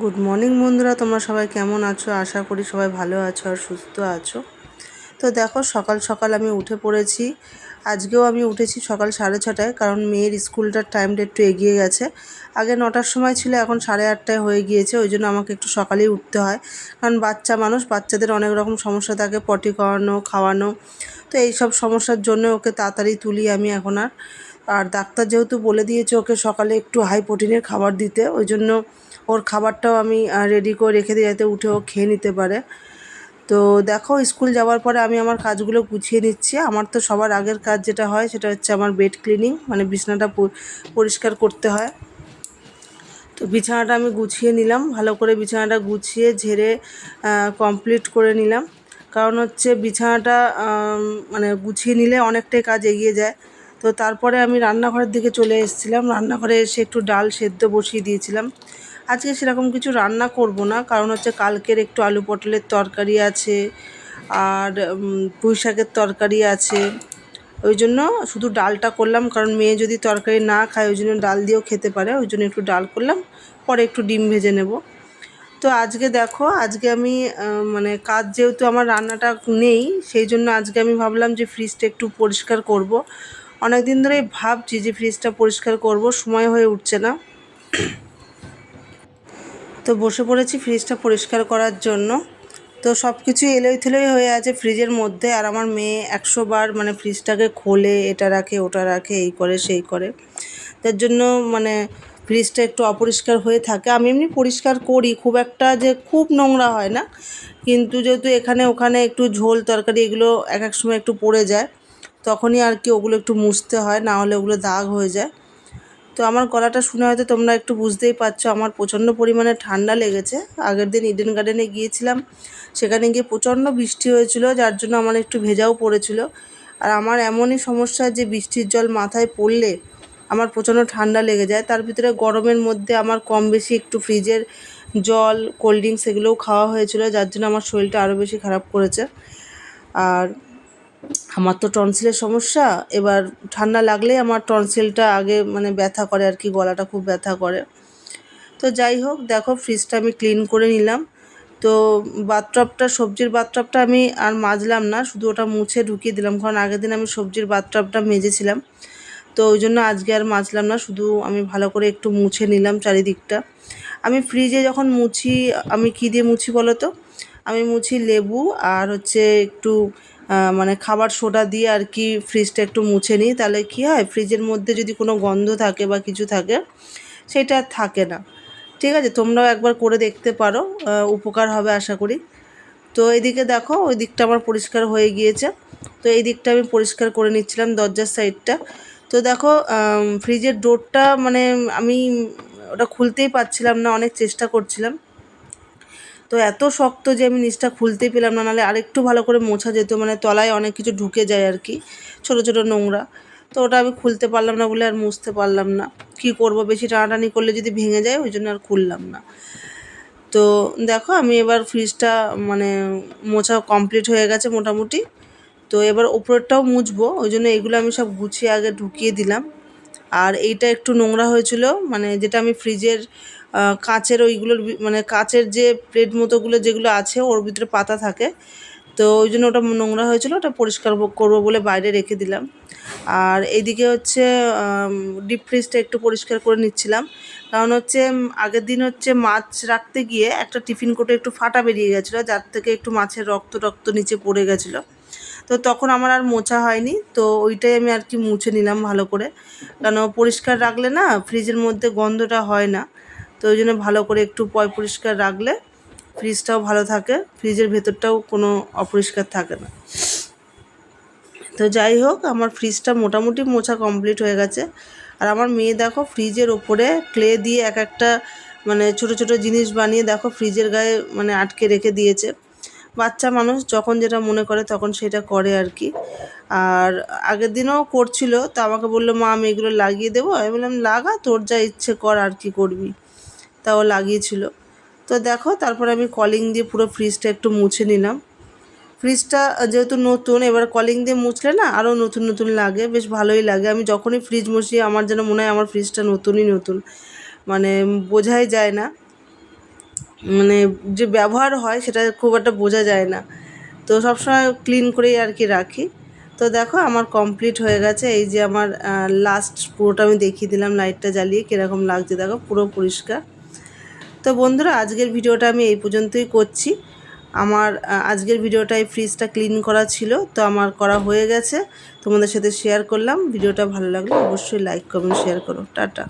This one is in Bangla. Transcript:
গুড মর্নিং বন্ধুরা, তোমরা সবাই কেমন আছো? আশা করি সবাই ভালো আছো আর সুস্থ আছো। তো দেখো, সকাল সকাল আমি উঠে পড়েছি। আজকেও আমি উঠেছি সকাল 6:30টায়, কারণ মেয়ের স্কুলটার টাইমটা একটু এগিয়ে গেছে। আগে 9টার সময় ছিল, এখন 8:30টায় হয়ে গিয়েছে। ওই জন্য আমাকে একটু সকালেই উঠতে হয়, কারণ বাচ্চা মানুষ, বাচ্চাদের অনেক রকম সমস্যা থাকে, পটি করানো, খাওয়ানো। তো এই সব সমস্যার জন্য ওকে তাড়াতাড়ি তুলি আমি এখন। আর ডাক্তার যেহেতু বলে দিয়েছে ওকে সকালে একটু হাই প্রোটিনের খাবার দিতে, ওই জন্য ওর খাবারটাও আমি রেডি করে রেখে দিই, যাতে উঠে ও খেয়ে নিতে পারে। তো দেখো, স্কুল যাওয়ার পরে আমি আমার কাজগুলো গুছিয়ে নিচ্ছি। আমার তো সবার আগের কাজ যেটা হয় সেটা হচ্ছে আমার বেড ক্লিনিং, মানে বিছানাটা পরিষ্কার করতে হয়। তো বিছানাটা আমি গুছিয়ে নিলাম, ভালো করে বিছানাটা গুছিয়ে ঝেড়ে কমপ্লিট করে নিলাম। কারণ হচ্ছে বিছানাটা মানে গুছিয়ে নিলে অনেকটাই কাজ এগিয়ে যায়। তো তারপরে আমি রান্নাঘরের দিকে চলে এসেছিলাম। রান্নাঘরে এসে একটু ডাল সেদ্ধ বসিয়ে দিয়েছিলাম। আজকে সেরকম কিছু রান্না করব না, কারণ হচ্ছে কালকের একটু আলু পটলের তরকারি আছে, আর পুঁই শাকের তরকারি আছে। ওই জন্য শুধু ডালটা করলাম, কারণ মেয়ে যদি তরকারি না খায় ওই জন্য ডাল দিয়েও খেতে পারে, ওই জন্য একটু ডাল করলাম। পরে একটু ডিম ভেজে নেব। তো আজকে দেখো, আজকে আমি মানে কাজ যেহেতু আমার রান্নাটা নেই, সেই জন্য আজকে আমি ভাবলাম যে ফ্রিজটা একটু পরিষ্কার করব। অনেক দিন ধরেই ভাবছি যে ফ্রিজটা পরিষ্কার করব, সময় হয়ে উঠছে না। তো বসে পড়েছি ফ্রিজটা পরিষ্কার করার জন্য। তো সব কিছুই এলোই থেলোই হয়ে আছে ফ্রিজের মধ্যে, আর আমার মেয়ে 100 বার মানে ফ্রিজটাকে খোলে, এটা রাখে ওটা রাখে, এই করে সেই করে। তার জন্য মানে ফ্রিজটা একটু অপরিষ্কার হয়ে থাকে। আমি এমনি পরিষ্কার করি, খুব একটা যে খুব নোংরা হয় না, কিন্তু যেহেতু এখানে ওখানে একটু ঝোল তরকারি এগুলো এক এক সময় একটু পড়ে যায়, তখনই আর কি ওগুলো একটু মুছতে হয়, না হলে ওগুলো দাগ হয়ে যায়। তো আমার গলাটা শুনে হয়তো তোমরা একটু বুঝতেই পারছো, আমার প্রচণ্ড পরিমাণে ঠান্ডা লেগেছে। আগের দিন ইডেন গার্ডেনে গিয়েছিলাম, সেখানে গিয়ে প্রচণ্ড বৃষ্টি হয়েছিল, যার জন্য আমার একটু ভেজাও পড়েছিল। আর আমার এমনই সমস্যা যে বৃষ্টির জল মাথায় পড়লে আমার প্রচণ্ড ঠান্ডা লেগে যায়। তার ভিতরে গরমের মধ্যে আমার কম বেশি একটু ফ্রিজের জল, কোল্ড ড্রিঙ্কস এগুলোও খাওয়া হয়েছিল, যার জন্য আমার শরীরটা আরও বেশি খারাপ করেছে। আর আমার তো টনসিলের সমস্যা, এবার ঠান্ডা লাগলেই আমার টনসিলটা আগে মানে ব্যথা করে আর কি, গলাটা খুব ব্যথা করে। তো যাই হোক, দেখো ফ্রিজটা আমি ক্লিন করে নিলাম। তো বাথটবটা, সবজির বাথটবটা আমি আর মাজলাম না, শুধু ওটা মুছে ঢুকিয়ে দিলাম, কারণ আগের দিন আমি সবজির বাথটবটা মেজেছিলাম। তো ওই জন্য আজকে আর মাজলাম না, শুধু আমি ভালো করে একটু মুছে নিলাম চারিদিকটা। আমি ফ্রিজে যখন মুছি, আমি কী দিয়ে মুছি বলো তো? আমি মুছি লেবু আর হচ্ছে একটু মানে খাবার সোডা দিয়ে আর কি ফ্রিজটা একটু মুছে নিই। তাহলে কী হয়, ফ্রিজের মধ্যে যদি কোনো গন্ধ থাকে বা কিছু থাকে, সেটা আর থাকে না। ঠিক আছে, তোমরাও একবার করে দেখতে পারো, উপকার হবে আশা করি। তো এদিকে দেখো, ওই দিকটা আমার পরিষ্কার হয়ে গিয়েছে। তো এই দিকটা আমি পরিষ্কার করে নিচ্ছিলাম, দরজার সাইডটা। তো দেখো, ফ্রিজের ডোরটা মানে আমি ওটা খুলতেই পারছিলাম না, অনেক চেষ্টা করছিলাম। তো এত শক্ত যে আমি নিচটা খুলতেই পেলাম না, নাহলে আরেকটু ভালো করে মোছা যেত, মানে তলায় অনেক কিছু ঢুকে যায় আর কি, ছোটো ছোটো নোংরা। তো ওটা আমি খুলতে পারলাম না বলে আর মুছতে পারলাম না। কী করব, বেশি টানাটানি করলে যদি ভেঙে যায়, ওই জন্য আর খুললাম না। তো দেখো, আমি এবার ফ্রিজটা মানে মোছা কমপ্লিট হয়ে গেছে মোটামুটি। তো এবার উপরেরটাও মুছবো, ওই জন্য এগুলো আমি সব গুছিয়ে আগে ঢুকিয়ে দিলাম। আর এইটা একটু নোংরা হয়েছিল, মানে যেটা আমি ফ্রিজের কাঁচের ওইগুলোর মানে কাঁচের যে প্লেট মতোগুলো যেগুলো আছে, ওর ভিতরে পাতা থাকে। তো ওই জন্য ওটা নোংরা হয়েছিল, ওটা পরিষ্কার করবো বলে বাইরে রেখে দিলাম। আর এইদিকে হচ্ছে ডিপ ফ্রিজটা একটু পরিষ্কার করে নিচ্ছিলাম, কারণ হচ্ছে আগের দিন হচ্ছে মাছ রাখতে গিয়ে একটা টিফিন কোটে একটু ফাটা বেরিয়ে গেছিলো, যার থেকে একটু মাছের রক্ত টক্ত নিচে পড়ে গেছিলো। তো তখন আমার আর মোছা হয়নি, তো ওইটাই আমি আর কি মুছে নিলাম ভালো করে, কারণ পরিষ্কার রাখলে না ফ্রিজের মধ্যে গন্ধটা হয় না। তো ওই জন্য ভালো করে একটু পরিষ্কার রাখলে ফ্রিজটাও ভালো থাকে, ফ্রিজের ভেতরটাও কোনো অপরিষ্কার থাকে না। তো যাই হোক, আমার ফ্রিজটা মোটামুটি মোছা কমপ্লিট হয়ে গেছে। আর আমার মেয়ে দেখো, ফ্রিজের ওপরে ক্লে দিয়ে এক একটা মানে ছোট ছোট জিনিস বানিয়ে দেখো ফ্রিজের গায়ে মানে আটকে রেখে দিয়েছে। বাচ্চা মানুষ যখন যেটা মনে করে তখন সেটা করে আর কি। আর আগের দিনও করছিল, তো আমাকে বললো, মা আমি এগুলো লাগিয়ে দেবো। আমি বললাম, লাগা, তোর যা ইচ্ছে কর, আর কি করবি। তাও লাগিয়েছিল। তো দেখো, তারপর আমি কলিং দিয়ে পুরো ফ্রিজটা একটু মুছে নিলাম। ফ্রিজটা যেহেতু নতুন, এবার কলিং দিয়ে মুছলে না আরও নতুন নতুন লাগে, বেশ ভালোই লাগে। আমি যখনই ফ্রিজ মুছি আমার যেন মনে হয় আমার ফ্রিজটা নতুনই নতুন, মানে বোঝাই যায় না। মানে যে ব্যবহার হয় সেটা খুব একটা বোঝা যায় না, তো সবসময় ক্লিন করেই আর কি রাখি। তো দেখো আমার কমপ্লিট হয়ে গেছে। এই যে আমার লাস্ট পুরোটা আমি দেখিয়ে দিলাম লাইটটা জ্বালিয়ে কীরকম লাগছে, দেখো পুরো পরিষ্কার। তো বন্ধুরা আজকের ভিডিওটা আমি এই পর্যন্তই করছি। আমার আজকের ভিডিওটাই ফ্রিজটা ক্লিন করা ছিল, তো আমার করা হয়ে গেছে, তোমাদের সাথে শেয়ার করলাম। ভিডিওটা ভালো লাগলে অবশ্যই লাইক কমেন্ট শেয়ার করো। টাটা।